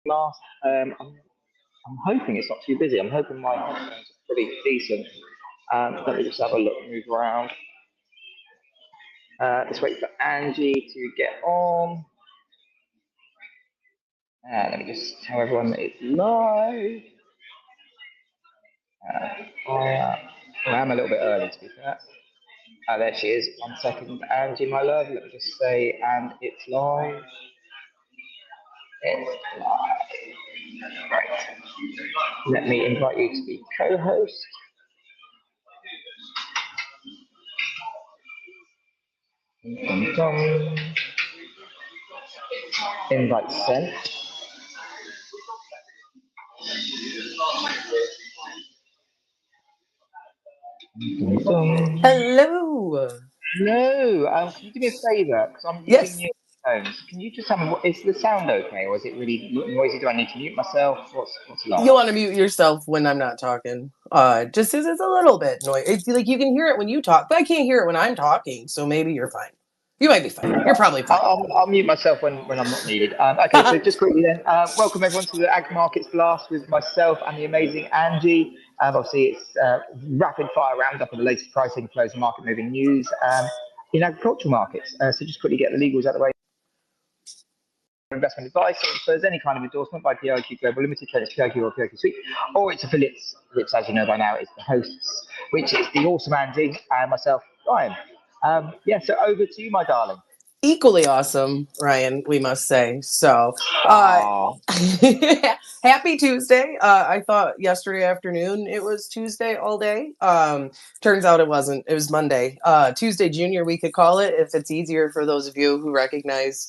glass. I'm hoping it's not too busy. I'm hoping my headphones are pretty decent. Let me just have a look, move around. Let's wait for Angie to get on. Let me just tell everyone that it's live. I am a little bit early to be fair. There she is. 1 second, Angie, my love. Let me just say, and it's live. It's live. Right. Let me invite you to be co-host. Invite sent. Hello. No, can you do me a favour? Because I'm using Yes. new headphones. Can you just tell me, is the sound okay, or is it really noisy? Do I need to mute myself? What's You live? want to mute yourself when I'm not talking. Just as it's a little bit noisy. It's like you can hear it when you talk, but I can't hear it when I'm talking. So maybe you're fine. You might be fine. You're probably fine. I'll mute myself when I'm not needed. Okay, so just quickly then, welcome everyone to the Ag Markets Blast with myself and the amazing Angie. Obviously, it's rapid fire roundup of the latest pricing, flows, and market moving news in agricultural markets. So just quickly get the legals out of the way. Investment advice or infers any kind of endorsement by PRQ Global Limited, Credits PRQ or PRQ Suite, or its affiliates, which, as you know by now, is the hosts, which is the awesome Angie and myself, Ryan. So over to you, my darling. Equally awesome, Ryan, we must say. So, Oh, happy Tuesday. I thought yesterday afternoon it was Tuesday all day. Turns out it wasn't. It was Monday. Tuesday Junior, we could call it if it's easier for those of you who recognize,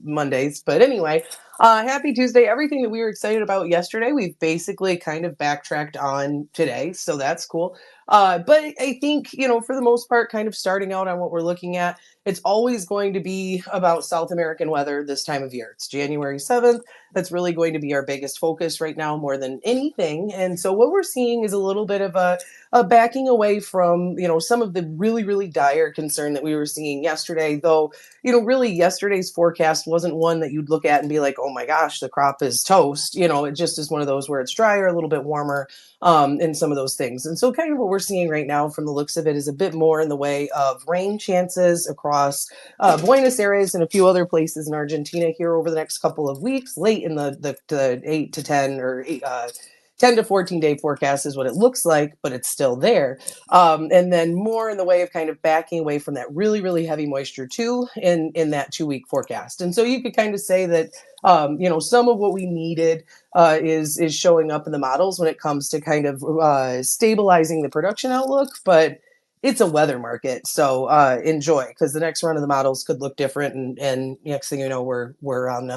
Mondays. But anyway, happy Tuesday. Everything that we were excited about yesterday, we've basically kind of backtracked on today. So that's cool. But I think, for the most part, kind of starting out on what we're looking at, it's always going to be about South American weather this time of year. It's January 7th. That's really going to be our biggest focus right now more than anything. And so what we're seeing is a little bit of a backing away from, some of the really, really dire concern that we were seeing yesterday, though, really yesterday's forecast wasn't one that you'd look at and be like, oh my gosh, the crop is toast. It just is one of those where it's drier, a little bit warmer, and some of those things. And so kind of what we're seeing right now from the looks of it is a bit more in the way of rain chances across Buenos Aires and a few other places in Argentina here over the next couple of weeks, late in the 8 to 10 or 10 to 14-day forecast is what it looks like, but it's still there. And then more in the way of kind of backing away from that really, really heavy moisture too in that 2-week forecast. And so you could kind of say that, some of what we needed is showing up in the models when it comes to kind of stabilizing the production outlook, but it's a weather market, so enjoy, because the next run of the models could look different, and next thing you know, we're on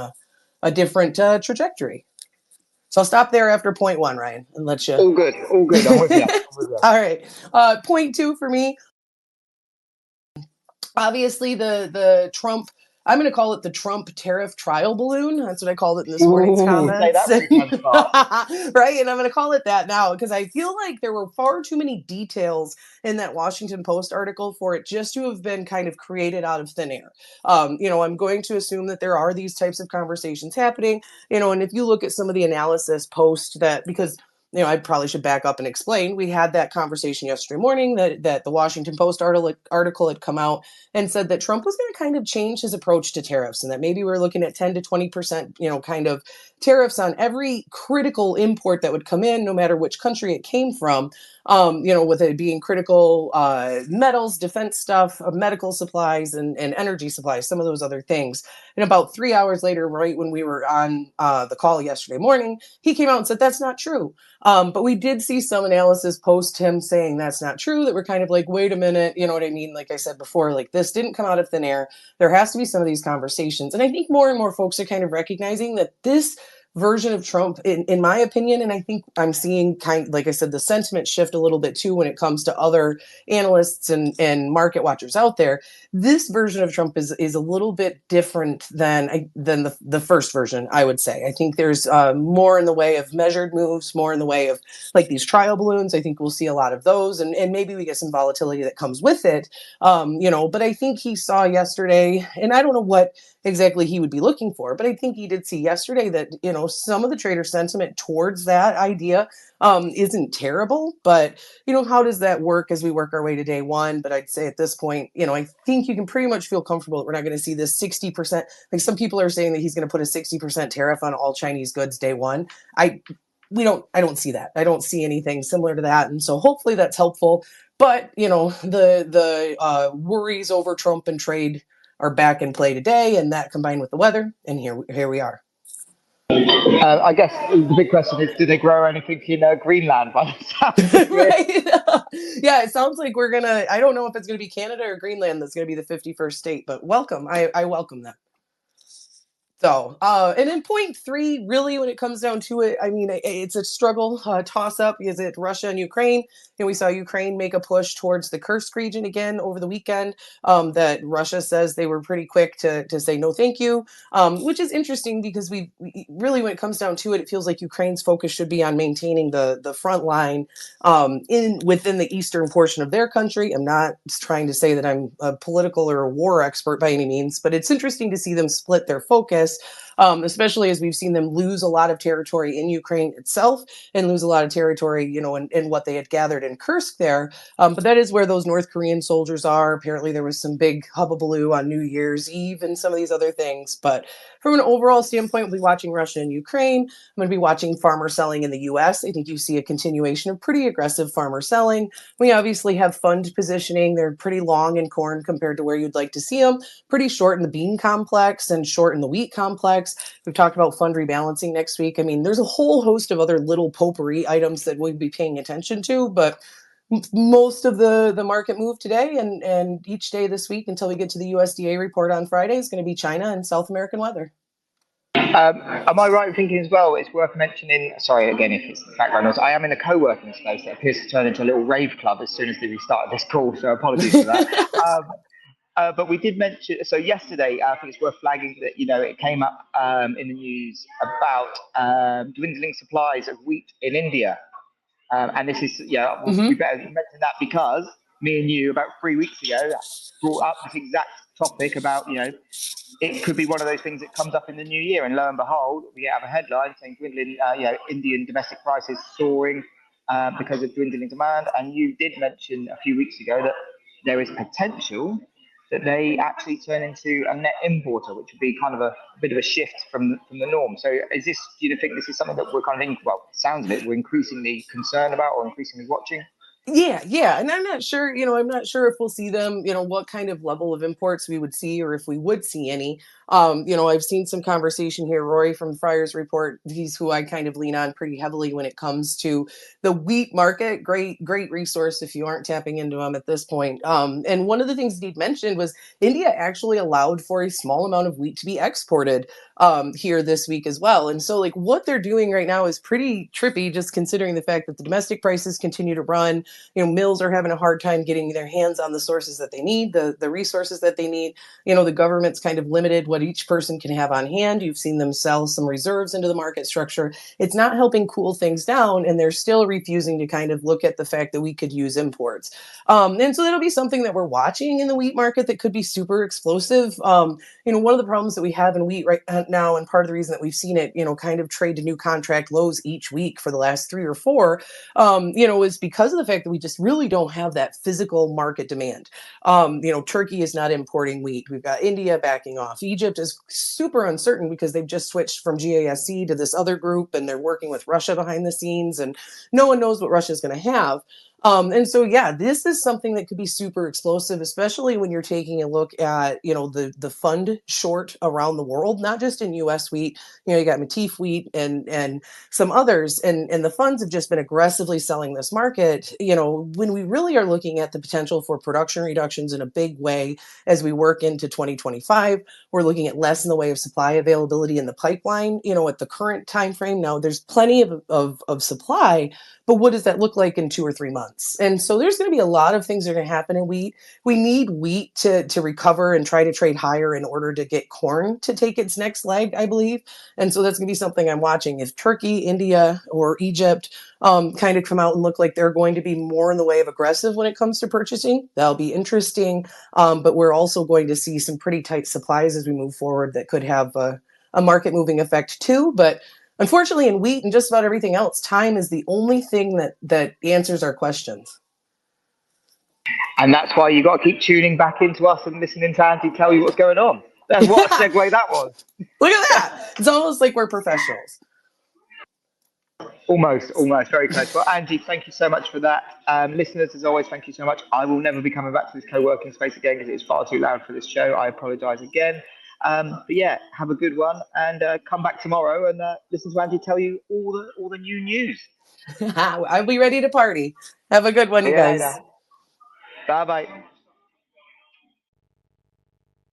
a different trajectory. So I'll stop there after point one, Ryan, and let you. all good, all good. I'm with you. I'm with you. All right, point two for me. Obviously, the Trump. I'm going to call it the Trump tariff trial balloon. That's what I called it in this morning's Ooh, say comments. that 3 times fast. Right. And I'm going to call it that now because I feel like there were far too many details in that Washington Post article for it just to have been kind of created out of thin air. I'm going to assume that there are these types of conversations happening, and if you look at some of the analysis post that, because I probably should back up and explain. We had that conversation yesterday morning that the Washington Post article had come out and said that Trump was going to kind of change his approach to tariffs, and that maybe we're looking at 10 to 20%, kind of tariffs on every critical import that would come in, no matter which country it came from. With it being critical metals, defense stuff, medical supplies, and energy supplies, some of those other things. And about 3 hours later, right when we were on the call yesterday morning, he came out and said that's not true. But we did see some analysis post him saying that's not true, that we're kind of like, wait a minute, you know what I mean? Like I said before, like this didn't come out of thin air. There has to be some of these conversations. And I think more and more folks are kind of recognizing that this version of Trump, in my opinion, and I think I'm seeing like I said, the sentiment shift a little bit too when it comes to other analysts and market watchers out there. This version of Trump is a little bit different than the first version, I would say. I think there's more in the way of measured moves, more in the way of like these trial balloons. I think we'll see a lot of those, and maybe we get some volatility that comes with it. But I think he saw yesterday, and I don't know what exactly he would be looking for. But I think he did see yesterday that, some of the trader sentiment towards that idea isn't terrible. But, how does that work as we work our way to day one? But I'd say at this point, I think you can pretty much feel comfortable that we're not going to see this 60%. Like some people are saying that he's going to put a 60% tariff on all Chinese goods day one. I I don't see that. I don't see anything similar to that. And so hopefully that's helpful. But, the worries over Trump and trade are back in play today, and that combined with the weather, and here we are. I guess the big question is, do they grow anything in Greenland by the sounds of it? Right? Yeah, it sounds like we're gonna. I don't know if it's gonna be Canada or Greenland that's gonna be the 51st state, but welcome. I welcome that. So, and in point three, really, when it comes down to it, I mean, it's a struggle, toss up. Is it Russia and Ukraine? And we saw Ukraine make a push towards the Kursk region again over the weekend. That Russia says they were pretty quick to say no, thank you, which is interesting because we really, when it comes down to it, it feels like Ukraine's focus should be on maintaining the front line in within the eastern portion of their country. I'm not trying to say that I'm a political or a war expert by any means, but it's interesting to see them split their focus, especially as we've seen them lose a lot of territory in Ukraine itself and lose a lot of territory, in what they had gathered in Kursk there. But that is where those North Korean soldiers are. Apparently, there was some big hubbubaloo on New Year's Eve and some of these other things. But from an overall standpoint, we'll be watching Russia and Ukraine. I'm going to be watching farmer selling in the US. I think you see a continuation of pretty aggressive farmer selling. We obviously have fund positioning. They're pretty long in corn compared to where you'd like to see them, pretty short in the bean complex and short in the wheat complex. We've talked about fund rebalancing next week. I mean, there's a whole host of other little potpourri items that we'd be paying attention to, but most of the market move today and each day this week until we get to the USDA report on Friday is going to be China and South American weather. Am I right in thinking as well? It's worth mentioning. Sorry again if it's background noise. I am in a co-working space that appears to turn into a little rave club as soon as we started this call. So apologies for that. But we did mention. So yesterday, I think it's worth flagging that it came up in the news about dwindling supplies of wheat in India, and this is we better mention that because me and you about 3 weeks ago brought up this exact topic about it could be one of those things that comes up in the new year, and lo and behold, we have a headline saying dwindling, Indian domestic prices soaring because of dwindling demand. And you did mention a few weeks ago that there is potential that they actually turn into a net importer, which would be kind of a bit of a shift from the norm. So, do you think this is something that we're kind of thinking? Well, sounds of it, we're increasingly concerned about or increasingly watching? Yeah. And I'm not sure, I'm not sure if we'll see them, what kind of level of imports we would see or if we would see any. I've seen some conversation here. Roy from Friar's Report, he's who I kind of lean on pretty heavily when it comes to the wheat market. Great resource if you aren't tapping into them at this point. And one of the things he'd mentioned was India actually allowed for a small amount of wheat to be exported here this week as well. And so, like, what they're doing right now is pretty trippy, just considering the fact that the domestic prices continue to run. Mills are having a hard time getting their hands on the sources that they need, the resources that they need. The government's kind of limited what each person can have on hand. You've seen them sell some reserves into the market structure. It's not helping cool things down, and they're still refusing to kind of look at the fact that we could use imports. And so that'll be something that we're watching in the wheat market that could be super explosive. One of the problems that we have in wheat right now, and part of the reason that we've seen it, kind of trade to new contract lows each week for the last 3 or 4, is because of the fact that we just really don't have that physical market demand. Turkey is not importing wheat. We've got India backing off. Egypt is super uncertain because they've just switched from GASC to this other group and they're working with Russia behind the scenes and no one knows what Russia's going to have. And so, yeah, this is something that could be super explosive, especially when you're taking a look at, the fund short around the world, not just in U.S. wheat. You got Matif wheat and some others, and the funds have just been aggressively selling this market. When we really are looking at the potential for production reductions in a big way as we work into 2025, we're looking at less in the way of supply availability in the pipeline. At the current time frame now, there's plenty of supply, but what does that look like in 2 or 3 months? months. And so there's going to be a lot of things that are going to happen in wheat. We need wheat to recover and try to trade higher in order to get corn to take its next leg, I believe. And so that's going to be something I'm watching. If Turkey, India, or Egypt kind of come out and look like they're going to be more in the way of aggressive when it comes to purchasing, that'll be interesting. But we're also going to see some pretty tight supplies as we move forward that could have a market moving effect too. But unfortunately, in wheat and just about everything else, time is the only thing that answers our questions. And that's why you got to keep tuning back into us and listening to Angie tell you what's going on. That's what a segue that was. Look at that. It's almost like we're professionals. Almost, very close. Well, Angie, thank you so much for that. Listeners, as always, thank you so much. I will never be coming back to this co-working space again because it's far too loud for this show. I apologise again. But yeah, have a good one and come back tomorrow and listen to Angie tell you all the new news. I'll be ready to party. Have a good one, you guys. Bye bye.